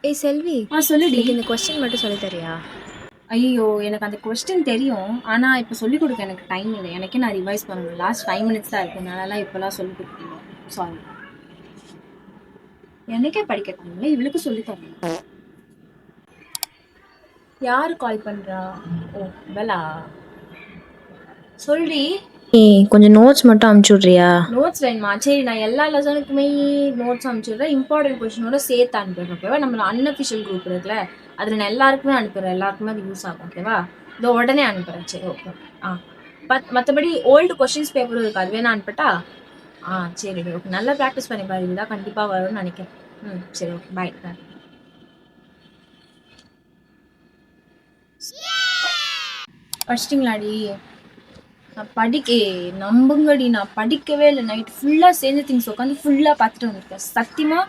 ஏய் செல்வி, சொல்லுடி. எனக்கு இந்த கொஸ்டின் மட்டும் சொல்லி தரியா? ஐயோ, எனக்கு அந்த கொஸ்டின் தெரியும். ஆனால் இப்போ சொல்லிக் கொடுக்க எனக்கு டைம் இல்லை. எனக்கே நான் ரிவைஸ் பண்ணணும். லாஸ்ட் 5 மினிட்ஸ் தான் இருக்குது. அதனால இப்போலாம் சொல்லிக் கொடுக்கணும். சாரி. எனக்கே படிக்க டைம் இல்லை, இவளுக்கு சொல்லி தரணும். யார் கால் பண்ணுறா? ஓ இவளா? சொல்டி. ஏய் கொஞ்சம் நோட்ஸ் மட்டும் அனுப்பிச்சி விட்றியா? நோட்ஸ் வேணுமா? சரி, நான் எல்லா லெசனுக்குமே நோட்ஸ் அனுப்பிச்சுடுறேன். இம்பார்ட்டன்ட் கொஸ்டினோட சேர்த்து அனுப்பிடுறேன். ஓகேவா? நம்ம அன்அஃபிஷியல் குரூப் இருக்குல்ல, அதில் நான் எல்லாருக்குமே அனுப்புகிறேன். எல்லாருக்குமே அது யூஸ் ஆகும். ஓகேவா? இதோ உடனே அனுப்புகிறேன். சரி, ஓகே. மற்றபடி ஓல்டு கொஸ்டின்ஸ் பேப்பரும் இருக்குது, அதுவே நான் அனுப்பிட்டா? சரி, ஓகே. நல்லா ப்ராக்டிஸ் பண்ணி பாரு, இதுதான் கண்டிப்பாக வரும்னு நினைக்கிறேன். சரி, ஓகே, பாய். படிச்சிட்டிங்களாடி? நம்புங்கடி, நான் படிக்கவே இல்லை. நைட் ஃபுல்லாக சேர்ந்து திங்ஸ் உட்காந்து ஃபுல்லாக பார்த்துட்டு வந்திருக்கேன். சத்தியமாக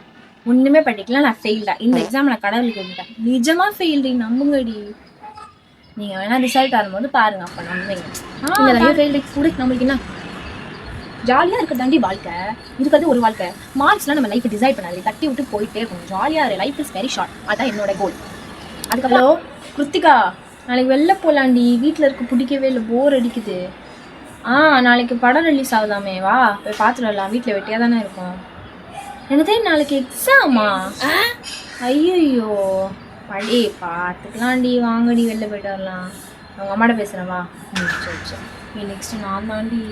ஒன்றுமே படிக்கல. நான் ஃபெயில் தான். இந்த எக்ஸாம் நான் கடவுளுக்கு விட்டுட்டேன். நிஜமாக ஃபெயில்டி, நம்புங்கடி. நீங்கள் வேணால் ரிசல்ட் வரும்போது பாருங்கள், அப்போ நம்புங்க. நிறைய ஃபெயில்டி கூட நம்மளுக்கு என்ன ஜாலியாக இருக்கிறதாண்டி வாழ்க்கை. இருக்கிறது ஒரு வாழ்க்கை. மார்க்ஸ்லாம் நம்ம லைஃப்பை டிசைட் பண்ணாது, தட்டி விட்டு போயிட்டே இருக்கணும். ஜாலியாக இரு. Life is very short. அதுதான் என்னோட கோல். அதுக்கப்புறம் கிருத்திகா, நாளைக்கு வெளில போகலாண்டி. வீட்டில் இருக்க பிடிக்கவே இல்லை, போர் அடிக்குது. நாளைக்கு படம் ரிலீஸ் ஆகுதாமே, வா போய் பார்த்துட்டு வரலாம். வீட்டில் வெட்டியாக தானே இருக்கும். என்னதே நாளைக்கு எக்ஸாமா? ஐயோ, படி பார்த்துக்கலாம்டி. வாங்கடி, வெளில போய்ட்டு வரலாம். அவங்க அம்மாட்ட பேசுகிறேன், வா. சரி சரி. நெக்ஸ்ட்டு நான் தாண்டி,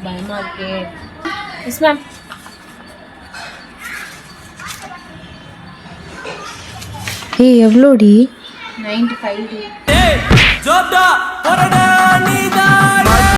பயமாக இருக்கே. Yes ma'am. ஏய் எவ்வளோடி? 95டி.